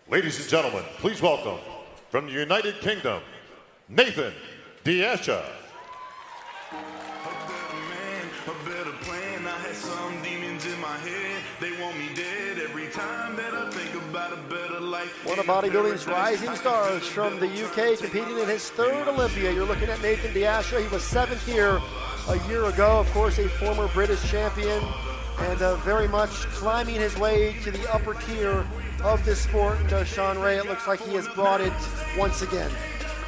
Ladies and gentlemen, please welcome, from the United Kingdom, Nathan D'Asha. One of bodybuilding's rising stars from the UK, competing in his third Olympia. You're looking at Nathan D'Asha. He was 7th here a year ago. Of course, a former British champion, and very much climbing his way to the upper tier of this sport. Sean Ray, it looks like he has brought it once again.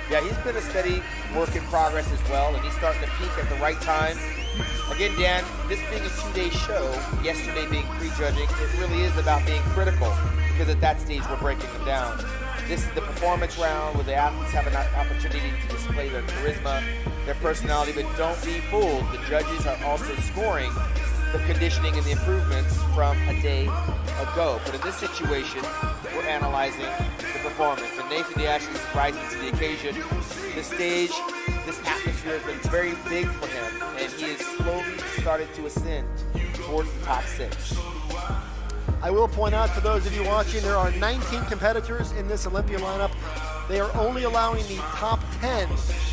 Yeah, he's been a steady work in progress as well, and he's starting to peak at the right time. Again, Dan, this being a 2-day show, yesterday being pre-judging, it really is about being critical, because at that stage we're breaking them down. This is the performance round where the athletes have an opportunity to display their charisma, their personality, but don't be fooled. The judges are also scoring the conditioning and the improvements from a day ago. But in this situation, we're analyzing the performance. And Nathan D'Asha is rising to the occasion. This stage, this atmosphere has been very big for him, and he has slowly started to ascend towards the top 6. I will point out for those of you watching, there are 19 competitors in this Olympia lineup. They are only allowing the top 10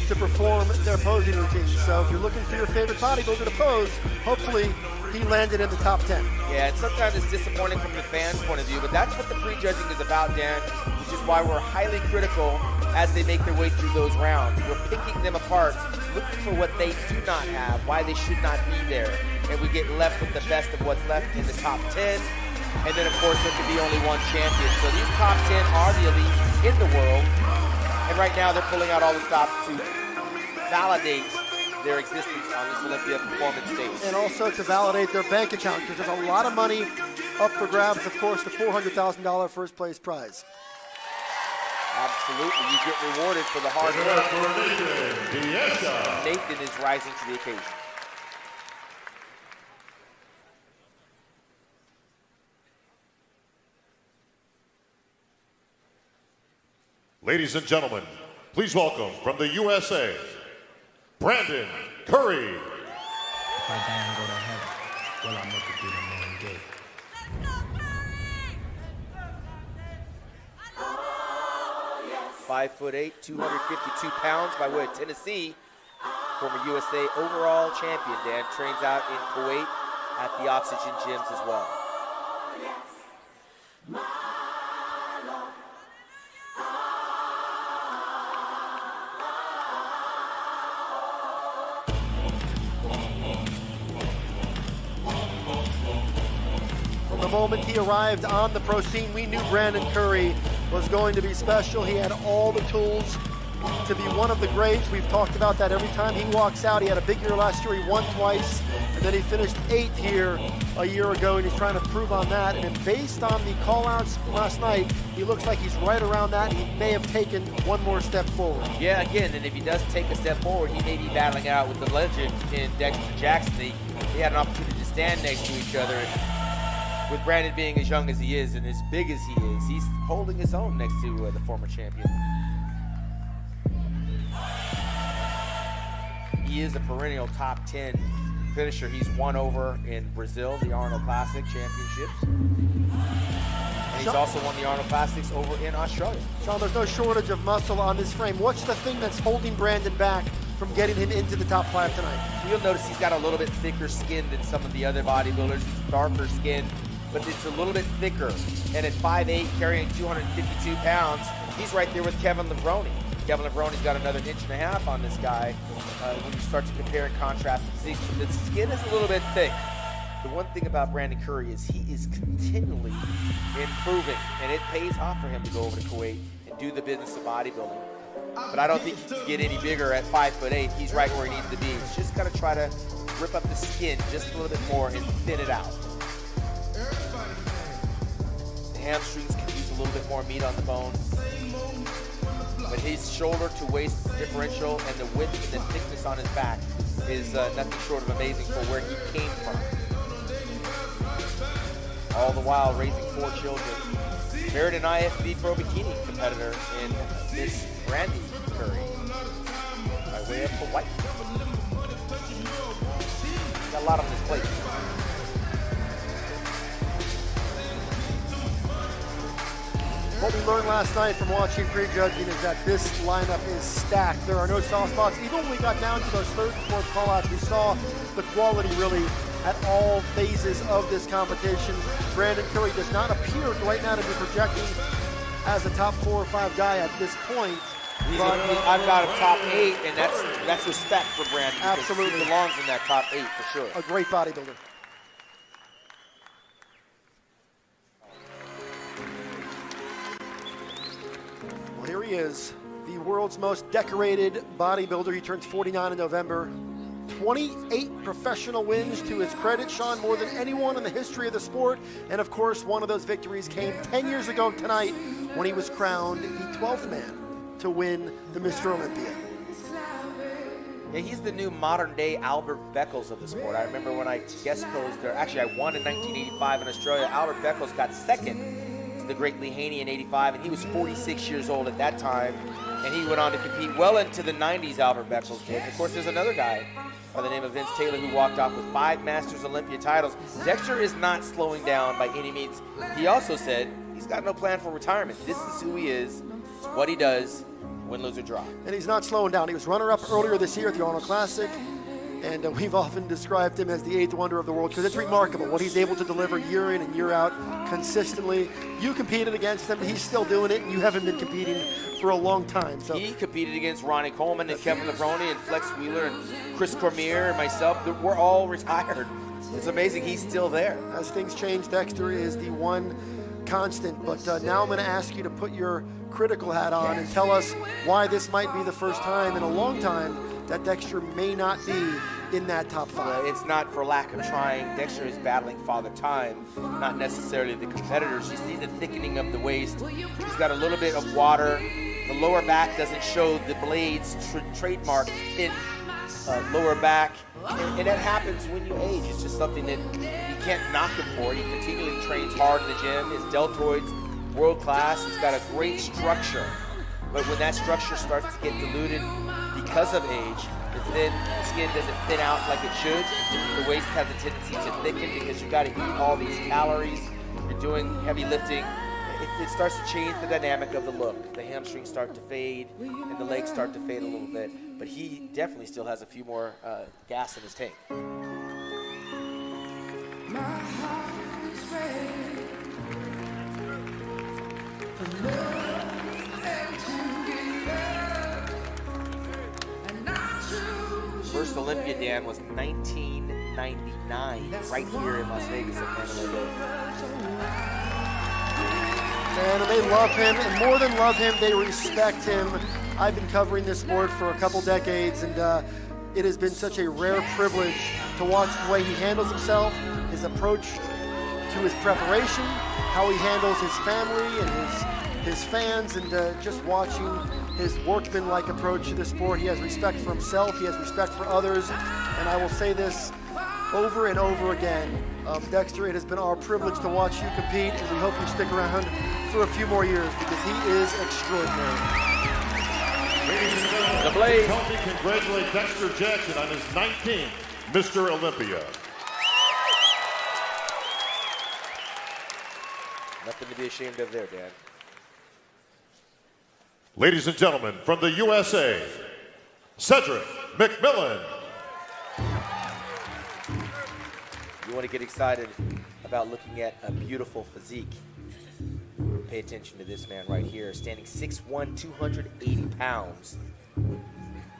to perform their posing routines. So if you're looking for your favorite bodybuilder to pose, hopefully he landed in the top 10. Yeah, and sometimes it's disappointing from the fans' point of view, but that's what the pre-judging is about, Dan, which is why we're highly critical as they make their way through those rounds. We're picking them apart, looking for what they do not have, why they should not be there, and we get left with the best of what's left in the top 10. And then, of course, there could be only one champion. So these top 10 are the elite in the world. And right now, they're pulling out all the stops to validate their existence on this Olympia performance stage. And also to validate their bank account, because there's a lot of money up for grabs. Of course, the $400,000 first place prize. Absolutely. You get rewarded for the hard work. Nathan is rising to the occasion. Ladies and gentlemen, please welcome, from the USA, Brandon Curry. If I die and go to heaven, well, I'll make it through the morning gate. 5'8", 252 pounds by way of Tennessee. Former USA overall champion, Dan, trains out in Kuwait at the Oxygen gyms as well. The moment he arrived on the pro scene, we knew Brandon Curry was going to be special. He had all the tools to be one of the greats. We've talked about that every time he walks out. He had a big year last year. He won twice, and then he finished 8th here a year ago, and he's trying to prove on that. And based on the call-outs from last night, he looks like he's right around that. He may have taken one more step forward. Yeah, again, and if he does take a step forward, he may be battling out with the legend in Dexter Jackson. They had an opportunity to stand next to each other. With Brandon being as young as he is and as big as he is, he's holding his own next to the former champion. He is a perennial top 10 finisher. He's won over in Brazil, the Arnold Classic Championships. And he's also won the Arnold Classics over in Australia. Sean, there's no shortage of muscle on this frame. What's the thing that's holding Brandon back from getting him into the top 5 tonight? You'll notice he's got a little bit thicker skin than some of the other bodybuilders. He's darker skin, but it's a little bit thicker. And at 5'8", carrying 252 pounds, he's right there with Kevin Levrone. Kevin Levrone got another 1.5 inches on this guy when you start to compare and contrast the skin. The skin is a little bit thick. The one thing about Brandon Curry is he is continually improving, and it pays off for him to go over to Kuwait and do the business of bodybuilding. But I don't think he can get any bigger at 5'8". He's right where he needs to be. He's just got to try to rip up the skin just a little bit more and thin it out. The hamstrings can use a little bit more meat on the bone. But his shoulder to waist differential and the width and the thickness on his back is nothing short of amazing for where he came from. All the while raising 4 children. Married an IFB Pro Bikini competitor in Miss Brandy Curry by way of Hawaii. Got a lot on his plate. What we learned last night from watching prejudging is that this lineup is stacked. There are no soft spots. Even when we got down to those third and fourth call-outs, we saw the quality really at all phases of this competition. Brandon Curry does not appear right now to be projecting as a top 4 or 5 guy at this point. I've got a top 8, and that's respect for Brandon. Absolutely. He belongs in that top 8 for sure. A great bodybuilder. Well, here he is, the world's most decorated bodybuilder. He turns 49 in November. 28 professional wins to his credit, Sean, more than anyone in the history of the sport. And of course, one of those victories came 10 years ago tonight when he was crowned the 12th man to win the Mr. Olympia. Yeah, he's the new modern-day Albert Beckles of the sport. I remember when I guest posed there. Actually, I won in 1985 in Australia. Albert Beckles got second to the great Lee Haney in 85, and he was 46 years old at that time. And he went on to compete well into the 90s, Albert Beckles did. Of course, there's another guy by the name of Vince Taylor who walked off with 5 Masters Olympia titles. Dexter is not slowing down by any means. He also said he's got no plan for retirement. This is who he is. It's what he does, win, lose, or draw. And he's not slowing down. He was runner-up earlier this year at the Arnold Classic. And we've often described him as the 8th wonder of the world because it's remarkable what he's able to deliver year in and year out consistently. You competed against him. He's still doing it. And you haven't been competing for a long time. So he competed against Ronnie Coleman and Kevin Levrone and Flex Wheeler and Chris Cormier and myself. We're all retired. It's amazing he's still there. As things change, Dexter is the one constant. But now I'm going to ask you to put your critical hat on and tell us why this might be the first time in a long time that Dexter may not be in that top 5. It's not for lack of trying. Dexter is battling Father Time, not necessarily the competitors. You see the thickening of the waist. He's got a little bit of water. The lower back doesn't show the blades trademark thin lower back. And that happens when you age. It's just something that you can't knock him for. He continually trains hard in the gym. His deltoids, world class. He's got a great structure. But when that structure starts to get diluted because of age, the skin doesn't thin out like it should. The waist has a tendency to thicken because you've got to eat all these calories. You're doing heavy lifting. It starts to change the dynamic of the look. The hamstrings start to fade and the legs start to fade a little bit. But he definitely still has a few more gas in his tank. My heart is ready for love and to be loved. And I choose First Olympia, Dan, was 1999, right here in Las Vegas at Mandalay Bay. And they love him, and more than love him, they respect him. I've been covering this sport for a couple decades, and it has been such a rare privilege to watch the way he handles himself, his approach to his preparation, how he handles his family and his fans, and just watching his workmanlike approach to the sport. He has respect for himself, he has respect for others, and I will say this over and over again. Dexter, it has been our privilege to watch you compete, and we hope you stick around for a few more years because he is extraordinary. Ladies and gentlemen, The Blaze. help me congratulate Dexter Jackson on his 19th Mr. Olympia. Nothing to be ashamed of there, Dan. Ladies and gentlemen, from the USA, Cedric McMillan. You want to get excited about looking at a beautiful physique. Pay attention to this man right here, standing 6'1", 280 pounds,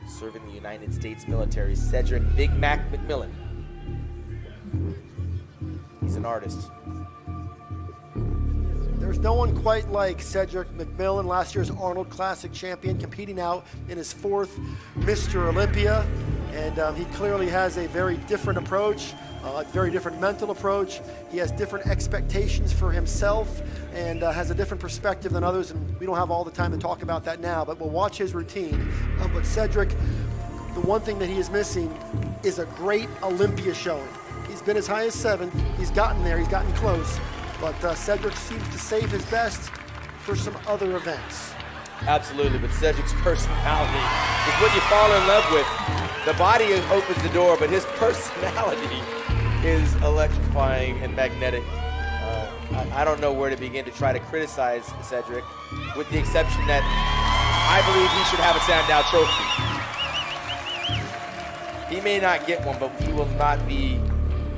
serving the United States military, Cedric Big Mac McMillan. He's an artist. There's no one quite like Cedric McMillan, last year's Arnold Classic champion, competing out in his 4th Mr. Olympia. And he clearly has a very different approach, a very different mental approach. He has different expectations for himself and has a different perspective than others. And we don't have all the time to talk about that now, but we'll watch his routine. But Cedric, the one thing that he is missing is a great Olympia showing. He's been as high as 7th. He's gotten there. He's gotten close. But Cedric seems to save his best for some other events. Absolutely, but Cedric's personality is what you fall in love with. The body opens the door, but his personality is electrifying and magnetic. I don't know where to begin to try to criticize Cedric, with the exception that I believe he should have a Sandow trophy. He may not get one, but he will not be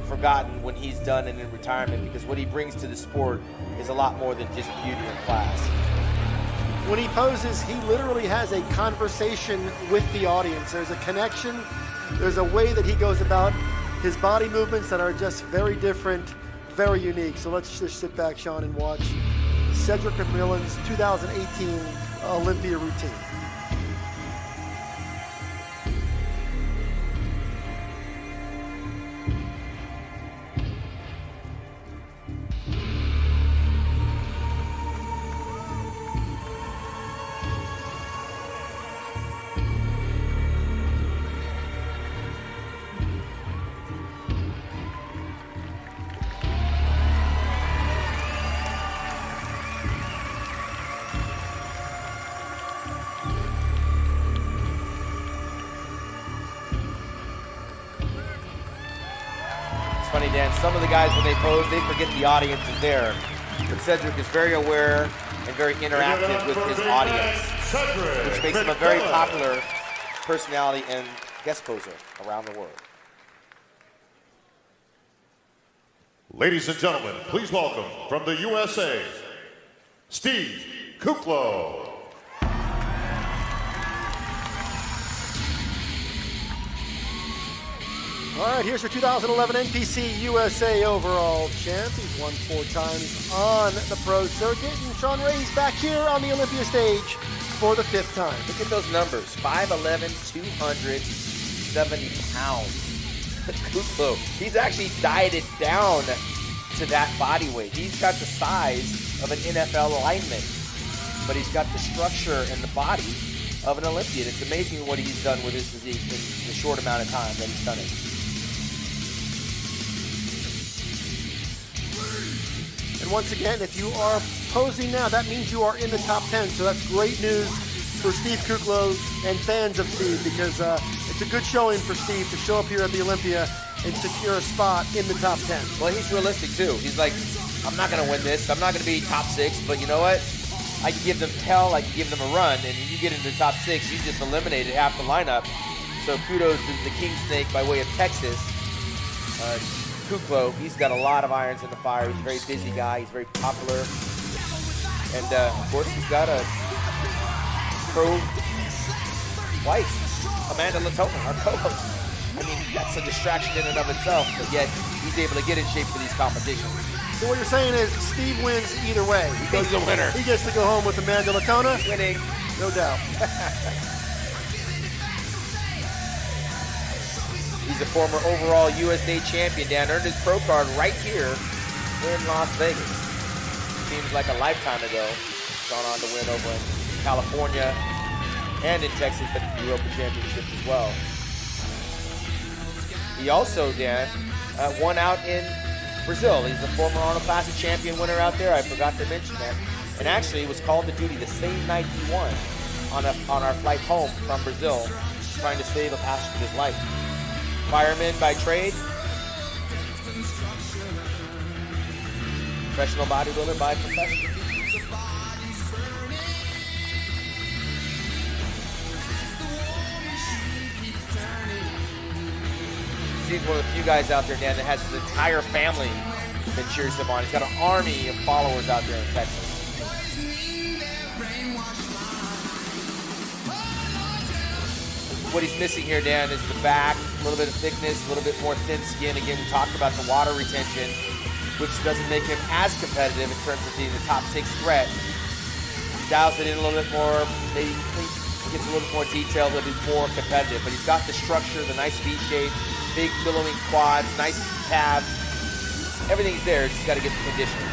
forgotten when he's done and in retirement, because what he brings to the sport is a lot more than just beauty and class. When he poses, he literally has a conversation with the audience. There's a connection. There's a way that he goes about his body movements that are just very different, very unique. So let's just sit back, Sean, and watch Cedric McMillan's 2018 Olympia routine. Funny, Dan, some of the guys, when they pose, they forget the audience is there. But Cedric is very aware and very interactive with his audience, which makes him a very popular personality and guest poser around the world. Ladies and gentlemen, please welcome from the USA, Steve Kuklo. All right, here's your 2011 NPC USA overall champ. He's won 4 times on the pro circuit. And Sean Ray's back here on the Olympia stage for the 5th time. Look at those numbers, 5'11", 270 pounds. Kuklo, he's actually dieted down to that body weight. He's got the size of an NFL lineman, but he's got the structure and the body of an Olympian. It's amazing what he's done with his physique in the short amount of time that he's done it. And once again, if you are posing now, that means you are in the top 10. So that's great news for Steve Kuklo and fans of Steve, because it's a good showing for Steve to show up here at the Olympia and secure a spot in the top 10. Well, he's realistic too. He's like, I'm not going to win this. I'm not going to be top 6, but you know what? I can give them hell. I can give them a run. And you get into the top 6, you just eliminated half the lineup. So kudos to the King Snake by way of Texas. Kuklo, he's got a lot of irons in the fire. He's a very busy guy. He's very popular. And, of course, he's got a pro-wife, Amanda Latona, our co-host. I mean, that's a distraction in and of itself, but yet he's able to get in shape for these competitions. So what you're saying is Steve wins either way. He's the winner. He gets to go home with Amanda Latona. Winning. No doubt. He's a former overall USA champion, Dan. Earned his pro card right here in Las Vegas. Seems like a lifetime ago. Gone on to win over in California and in Texas at the Europa Championships as well. He also, Dan, won out in Brazil. He's a former Arnold Classic champion winner out there. I forgot to mention that. And actually, he was called to duty the same night he won on our flight home from Brazil, trying to save a passenger's life. Fireman by trade. Professional bodybuilder by profession. He's one of the few guys out there, Dan, that has his entire family that cheers him on. He's got an army of followers out there in Texas. What he's missing here, Dan, is the back, a little bit of thickness, a little bit more thin skin. Again, we talked about the water retention, which doesn't make him as competitive in terms of being the top 6 threat. He dials it in a little bit more, maybe gets a little bit more detailed, a little bit more competitive. But he's got the structure, the nice V shape, big billowing quads, nice calves. Everything's there, just got to get the conditioning.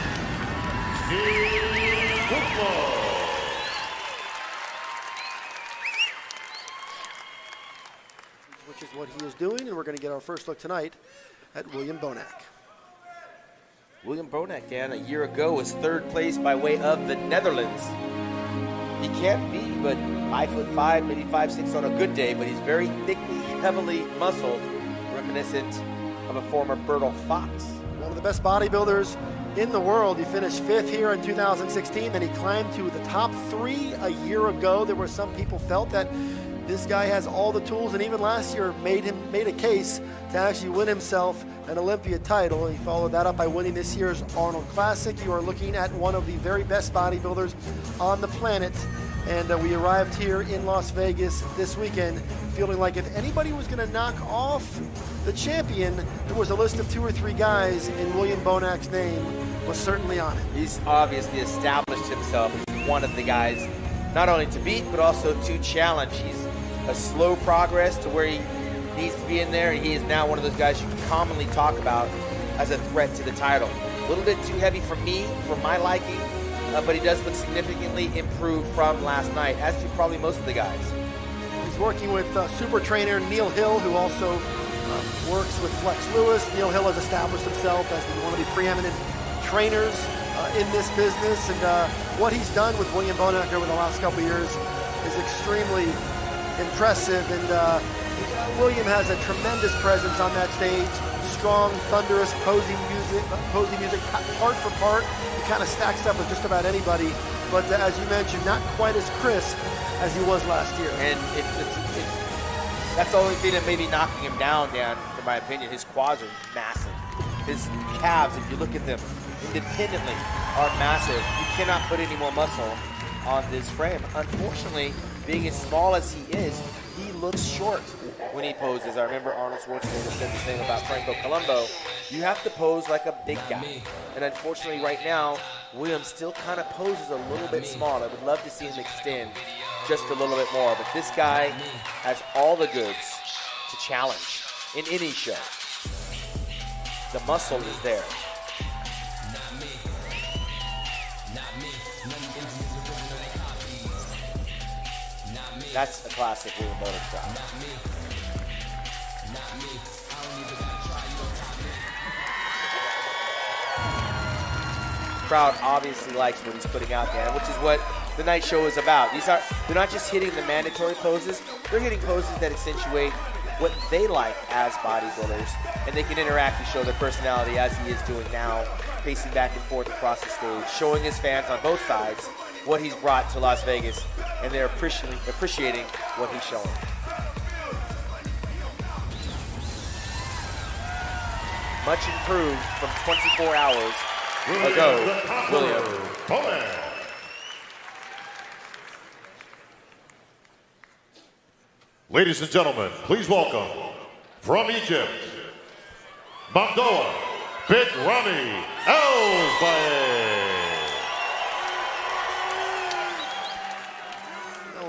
Which is what he is doing, and we're going to get our first look tonight at William Bonac. William Bonac, Dan, a year ago was 3rd place by way of the Netherlands. He can't be but 5'5", maybe 5'6" on a good day, but he's very thickly, heavily muscled, reminiscent of a former Bertil Fox. One of the best bodybuilders in the world. He finished 5th here in 2016, then he climbed to the top 3 a year ago. There were some people felt that this guy has all the tools, and even last year made a case to actually win himself an Olympia title. He followed that up by winning this year's Arnold Classic. You are looking at one of the very best bodybuilders on the planet, and we arrived here in Las Vegas this weekend feeling like if anybody was going to knock off the champion, there was a list of 2 or 3 guys, and William Bonac's name was certainly on it. He's obviously established himself as one of the guys not only to beat, but also to challenge. He's a slow progress to where he needs to be in there, and he is now one of those guys you can commonly talk about as a threat to the title. A little bit too heavy for me, for my liking, but he does look significantly improved from last night, as do probably most of the guys. He's working with super trainer Neil Hill, who also works with Flex Lewis. Neil Hill has established himself as one of the preeminent trainers in this business, and what he's done with William Bonac over the last couple of years is extremely impressive, and William has a tremendous presence on that stage. Strong, thunderous posing music, part for part. He kind of stacks up with just about anybody, but as you mentioned, not quite as crisp as he was last year. And that's the only thing that may be knocking him down, Dan, in my opinion. His quads are massive. His calves, if you look at them independently, are massive. You cannot put any more muscle on this frame. Unfortunately, being as small as he is, he looks short when he poses. I remember Arnold Schwarzenegger said the same about Franco Columbu. You have to pose like a big guy. And unfortunately right now, Williams still kind of poses a little bit small. I would love to see him extend just a little bit more. But this guy has all the goods to challenge in any show. The muscle is there. That's a classic William Bonac style. Crowd obviously likes what he's putting out there, which is what the night show is about. They're not just hitting the mandatory poses, they're hitting poses that accentuate what they like as bodybuilders, and they can interact and show their personality as he is doing now, pacing back and forth across the stage, showing his fans on both sides what he's brought to Las Vegas, and they're appreciating what he's showing. Much improved from 24 hours ago, William. Ladies and gentlemen, please welcome from Egypt, Mamdoa Big Ramy El-Fayed.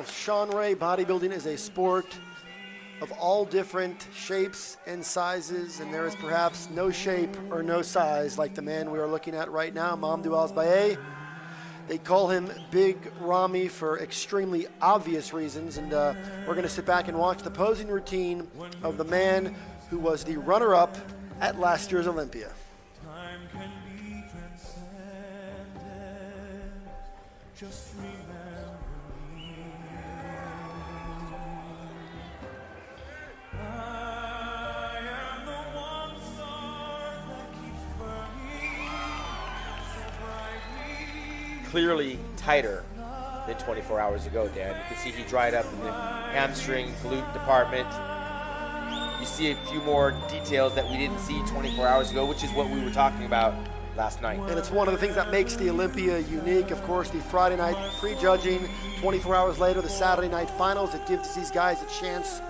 Sean Ray, bodybuilding is a sport of all different shapes and sizes, and there is perhaps no shape or no size like the man we are looking at right now, Mamdoa El-Fayed. They call him Big Ramy for extremely obvious reasons, and we're going to sit back and watch the posing routine of the man who was the runner-up at last year's Olympia. Time can be transcended. Just remember me. I am the one star that keeps burning so brightly. Clearly tighter than 24 hours ago, Dan. You can see he dried up in the hamstring, glute department. You see a few more details that we didn't see 24 hours ago, which is what we were talking about last night. And it's one of the things that makes the Olympia unique. Of course, the Friday night prejudging, 24 hours later, the Saturday night finals. It gives these guys a chance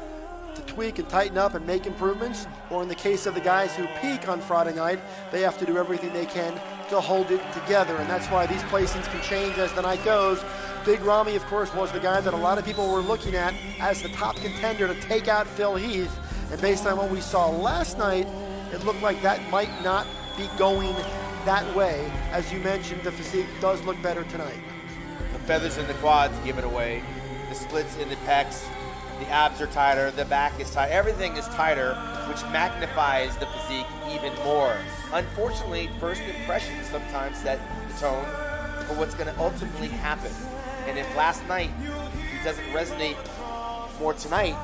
to tweak and tighten up and make improvements. Or in the case of the guys who peak on Friday night, they have to do everything they can to hold it together. And that's why these placings can change as the night goes. Big Ramy, of course, was the guy that a lot of people were looking at as the top contender to take out Phil Heath. And based on what we saw last night, it looked like that might not be going that way. As you mentioned, the physique does look better tonight. The feathers in the quads give it away. The splits in the pecs, the abs are tighter, the back is tight. Everything is tighter, which magnifies the physique even more. Unfortunately, first impressions sometimes set the tone for what's going to ultimately happen. And if last night he doesn't resonate more tonight,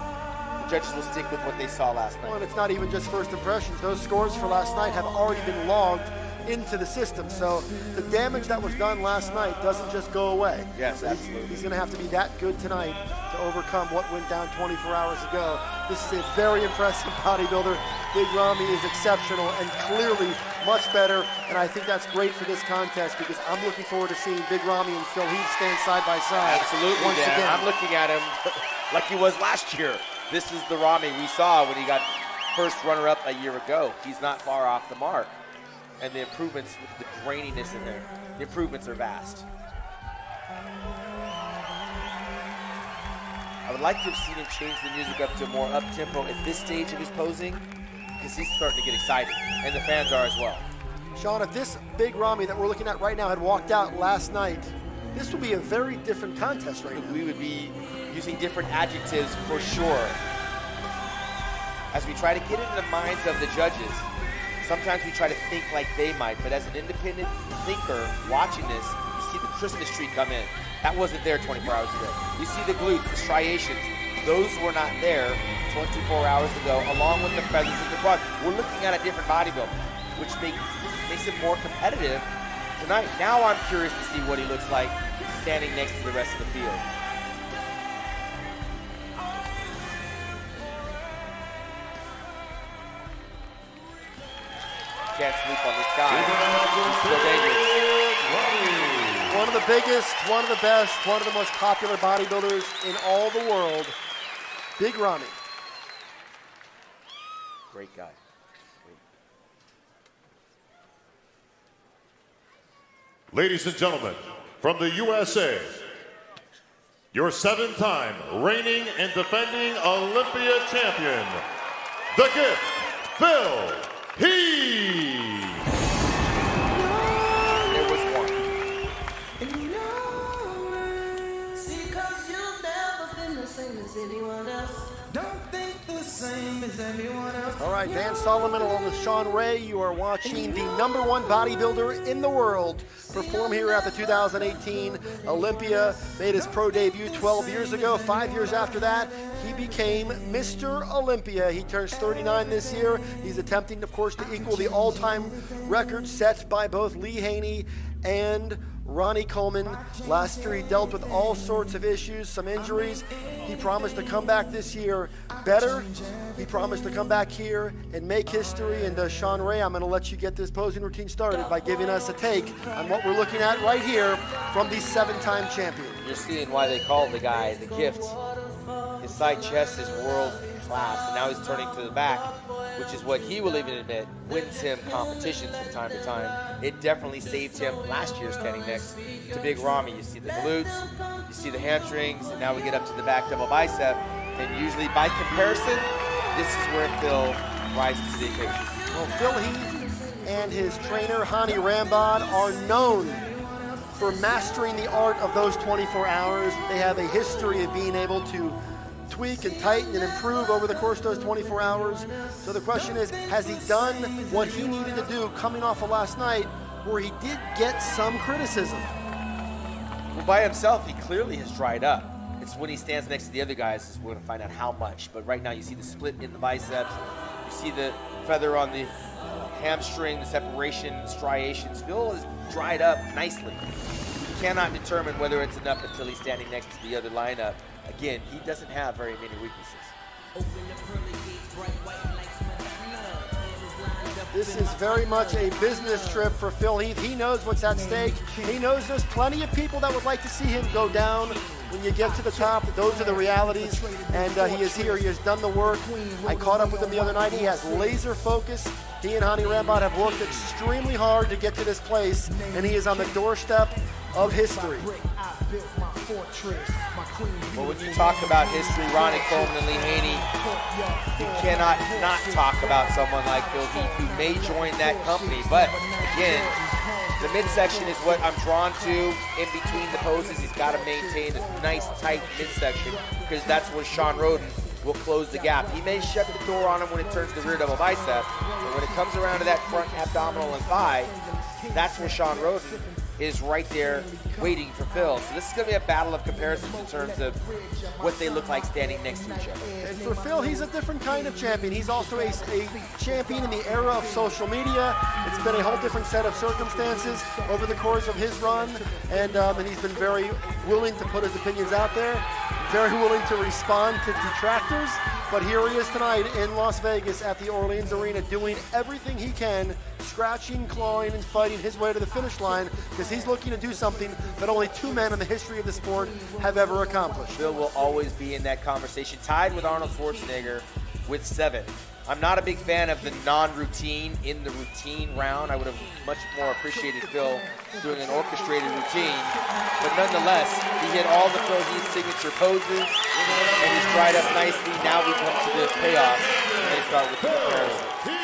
the judges will stick with what they saw last night. Well, and it's not even just first impressions. Those scores for last night have already been logged into the system. So the damage that was done last night doesn't just go away. Yes, absolutely. He's going to have to be that good tonight to overcome what went down 24 hours ago. This is a very impressive bodybuilder. Big Ramy is exceptional and clearly much better, and I think that's great for this contest because I'm looking forward to seeing Big Ramy and Phil Heath stand side by side. Absolutely, once Dan. again. I'm looking at him like he was last year. This is the Ramy we saw when he got first runner-up a year ago. He's not far off the mark. And the improvements, the graininess in there, the improvements are vast. I would like to have seen him change the music up to more up-tempo at this stage of his posing because he's starting to get excited, and the fans are as well. Sean, if this Big Ramy that we're looking at right now had walked out last night, this would be a very different contest right now. We would be using different adjectives for sure. As we try to get into the minds of the judges, sometimes we try to think like they might, but as an independent thinker watching this, you see the Christmas tree come in. That wasn't there 24 hours ago. You see the glutes, the striations. Those were not there 24 hours ago, along with the feathers of the quad. We're looking at a different bodybuilder, which makes him more competitive tonight. Now I'm curious to see what he looks like standing next to the rest of the field. Can't sleep on this guy. He's still dangerous. One of the biggest, one of the best, one of the most popular bodybuilders in all the world, Big Ramy. Great guy. Ladies and gentlemen, from the USA, your 7-time reigning and defending Olympia champion, the Gift, Phil Heath. There was one. All right, Dan Solomon along with Sean Ray, you are watching the #1 bodybuilder in the world perform here at the 2018 Olympia. Made his pro debut 12 years ago. 5 years after that, he became Mr. Olympia. He turns 39 this year. He's attempting, of course, to equal the all-time record set by both Lee Haney and Ronnie Coleman. Last year he dealt with all sorts of issues, some injuries. He promised to come back this year better. He promised to come back here and make history. And Sean Ray, I'm going to let you get this posing routine started by giving us a take on what we're looking at right here from the 7-time champion. You're seeing why they call the guy the Gift. His side chest is world class, and now he's turning to the back, which is what he will even admit wins him competitions from time to time. It definitely saved him last year standing next to Big Ramy. You see the glutes, you see the hamstrings, and now we get up to the back double bicep. And usually by comparison, this is where Phil rises to the occasion. Well, Phil Heath and his trainer, Hani Rambod, are known for mastering the art of those 24 hours. They have a history of being able to tweak and tighten and improve over the course of those 24 hours. So the question is, has he done what he needed to do coming off of last night where he did get some criticism? Well, by himself, he clearly has dried up. It's when he stands next to the other guys is we're going to find out how much. But right now you see the split in the biceps. You see the feather on the hamstring, the separation, the striations. Phil is dried up nicely. You cannot determine whether it's enough until he's standing next to the other lineup. Again, he doesn't have very many weaknesses. This is very much a business trip for Phil Heath. He knows what's at stake. He knows there's plenty of people that would like to see him go down. When you get to the top, those are the realities. And he is here. He has done the work. I caught up with him the other night. He has laser focus. He and Hani Rambod have worked extremely hard to get to this place, and he is on the doorstep of history. Well, when you talk about history, Ronnie Coleman and Lee Haney, you cannot not talk about someone like Phil Heath, who may join that company. But again, the midsection is what I'm drawn to. In between the poses, he's got to maintain a nice, tight midsection because that's where Sean Roden will close the gap. He may shut the door on him when it turns to the rear double bicep, but when it comes around to that front abdominal and thigh, that's where Sean Roden is right there waiting for Phil. So this is going to be a battle of comparisons in terms of what they look like standing next to each other. And for Phil, he's a different kind of champion. He's also a champion in the era of social media. It's been a whole different set of circumstances over the course of his run, and he's been very willing to put his opinions out there, very willing to respond to detractors. But here he is tonight in Las Vegas at the Orleans Arena doing everything he can, scratching, clawing, and fighting his way to the finish line, because he's looking to do something that only two men in the history of the sport have ever accomplished. Phil will always be in that conversation, tied with Arnold Schwarzenegger with 7. I'm not a big fan of the non-routine in the routine round. I would have much more appreciated Phil doing an orchestrated routine. But nonetheless, he hit all the Phil's signature poses, and he's dried up nicely. Now we come to the payoff, and they start with the comparison.